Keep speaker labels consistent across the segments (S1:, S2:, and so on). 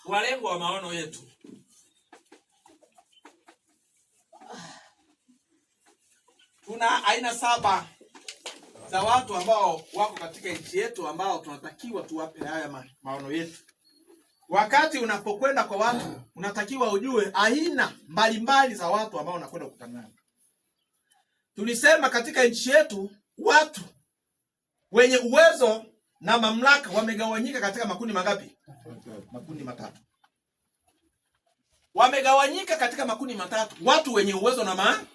S1: walengwa wa maono yetu. Tuna aina 7 za watu ambao wako katika nchi yetu ambao tunatakiwa tuwape haya maono yetu. Wakati unapokwenda kwa watu, unatakiwa ujue aina mbalimbali za watu ambao unakwenda kukutana nao. Tulisema katika nchi yetu watu wenye uwezo na mamlaka wamegawanyika katika makundi mangapi? Makundi matatu. Wamegawanyika katika makundi matatu. Watu wenye uwezo na mamlaka.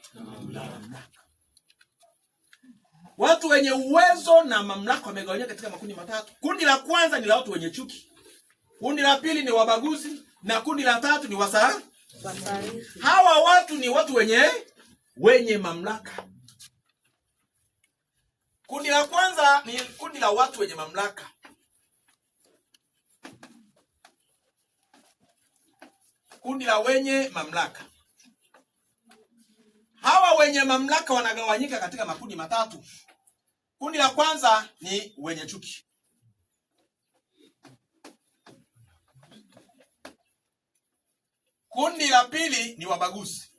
S1: Watu wenye uwezo na mamlaka wamegawanyika katika makundi matatu. Kundi la kwanza ni la watu wenye chuki. Kundi la pili ni wabaguzi na kundi la tatu ni wasarifu. Hawa watu ni watu wenye mamlaka. Kundi la kwanza ni kundi la watu wenye mamlaka. Kundi la wenye mamlaka. Hawa wenye mamlaka wanagawanyika katika makundi matatu. Kundi la kwanza ni wenye chuki. Kundi la pili ni wabaguzi.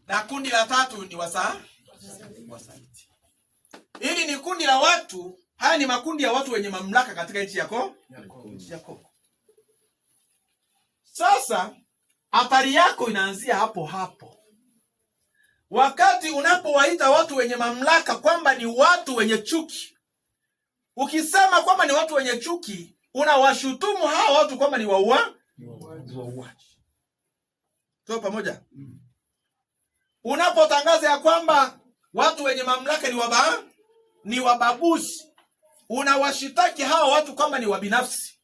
S1: Na kundi la tatu ni wasaliti. Hili ni kundi la watu, haya ni makundi ya watu wenye mamlaka katika nchi yako. Sasa athari yako inaanzia hapo hapo. Wakati unapowaita watu wenye mamlaka kwamba ni watu wenye chuki, ukisema kwamba ni watu wenye chuki, unawashutumu hawa watu kwamba ni wauaji. Tuko pamoja? Unapotangaza ya kwamba watu wenye mamlaka ni wabaguzi, unawashitaki hawa watu kwamba ni wabinafsi.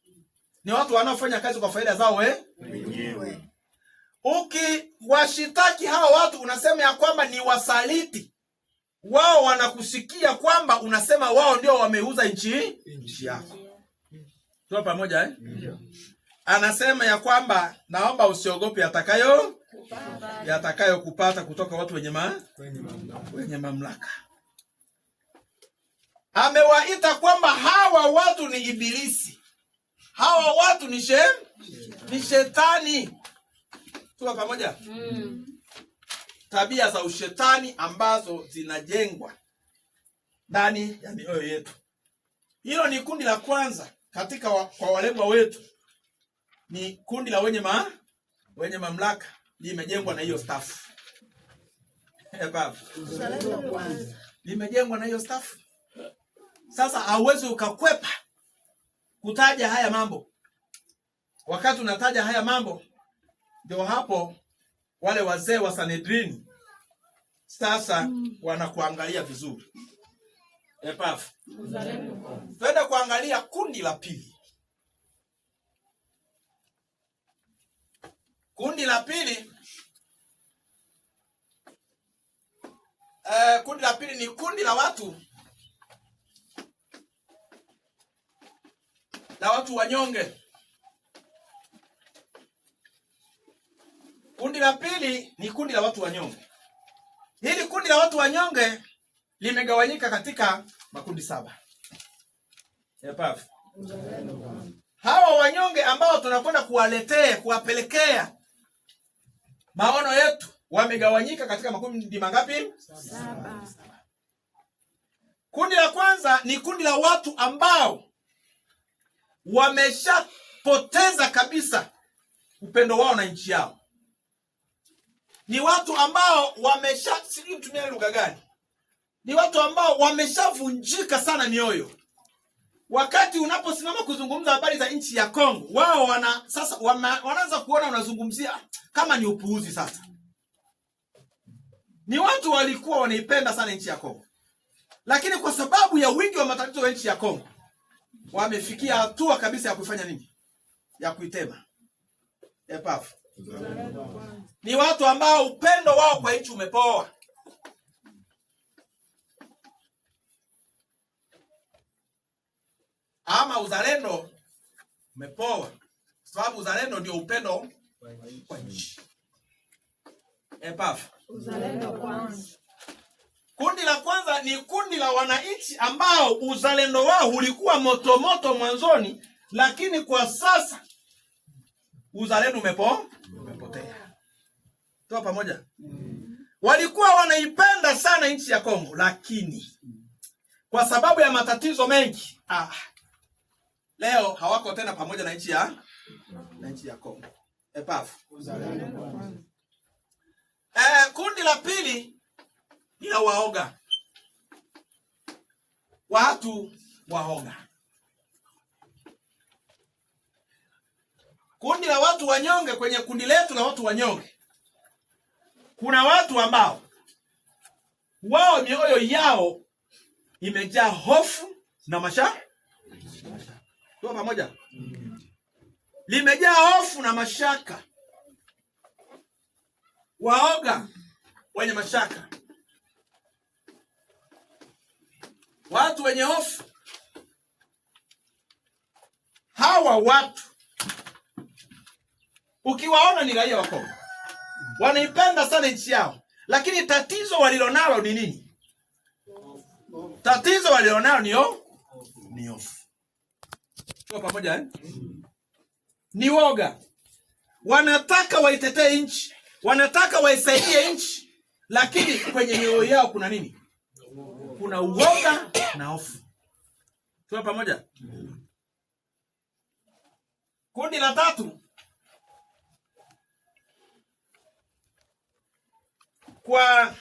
S1: Ni watu wanaofanya kazi kwa faida zao wenyewe. Ukiwashitaki hawa watu unasema ya kwamba ni wasaliti. Wao wanakusikia kwamba unasema wao ndio wameuza nchi yako. Tuko pamoja Anasema ya kwamba naomba usiogope yatakayo kupata kutoka watu wenye mamlaka. Amewaita kwamba hawa watu ni ibilisi. Hawa watu ni shetani. Tuko pamoja? Tabia za ushetani ambazo zinajengwa ndani ya mioyo yetu. Hilo ni kundi la kwanza katika kwa walengwa wetu. Ni kundi la wenye mamlaka, limejengwa na hiyo staff. Limejengwa na hiyo staff. Sasa hauwezi ukakwepa kutaja haya mambo. Wakati unataja haya mambo, ndio hapo wale wazee wa Sanhedrini sasa wanakuangalia vizuri. Twende kuangalia kundi la pili. Kundi la pili ni kundi la watu wanyonge. Kundi la pili ni kundi la watu wanyonge. Hili kundi la watu wanyonge limegawanyika katika makundi 7. Hawa wanyonge ambao tunakwenda kuwapelekea maono yetu wamegawanyika katika makundi mangapi? 7. Kundi la kwanza ni kundi la watu ambao wameshapoteza kabisa upendo wao na nchi yao. Ni watu ambao sijui mtumia lugha gani. Ni watu ambao wameshavunjika sana mioyo. Wakati unaposimama kuzungumza habari za nchi ya Kongo, wao wanaanza kuona unazungumzia kama ni upuuzi sasa. Ni watu walikuwa wanaipenda sana nchi ya Kongo. Lakini kwa sababu ya wingi wa matatizo ya nchi ya Kongo, wamefikia hatua kabisa ya kufanya nini? Ya kuitema. Ni watu ambao upendo wao kwa nchi umepoa. Ama uzalendo umepoa. Sababu uzalendo ndio upendo kwa nchi. Uzalendo kwanza. Kundi la kwanza ni kundi la wananchi ambao uzalendo wao ulikuwa moto mwanzoni, lakini kwa sasa uzalendo umepotea. Tuwa pamoja. Walikuwa wanaipenda sana nchi ya Kongo, lakini kwa sababu ya matatizo mengi, leo hawako tena pamoja na nchi ya Kongo. Epafu. Kundi la pili ni la waoga. Watu waoga. Kundi la watu wanyonge. Kwenye kundi letu la watu wanyonge kuna watu ambao wao mioyo yao imejaa hofu na mashaka. Tuwa pamoja. Limejaa hofu na mashaka. Waoga, wenye mashaka, watu wenye hofu. Hawa watu ukiwaona ni raia wa Kongo, wanaipenda sana nchi yao, lakini tatizo walilonalo ni nini? Tatizo walilonalo ni hofu. Tuko pamoja Ni woga. Wanataka waitetee nchi, wanataka waisaidie nchi, lakini kwenye mioyo yao kuna nini? Kuna uoga na hofu. Tuko pamoja? Kundi la tatu, kwa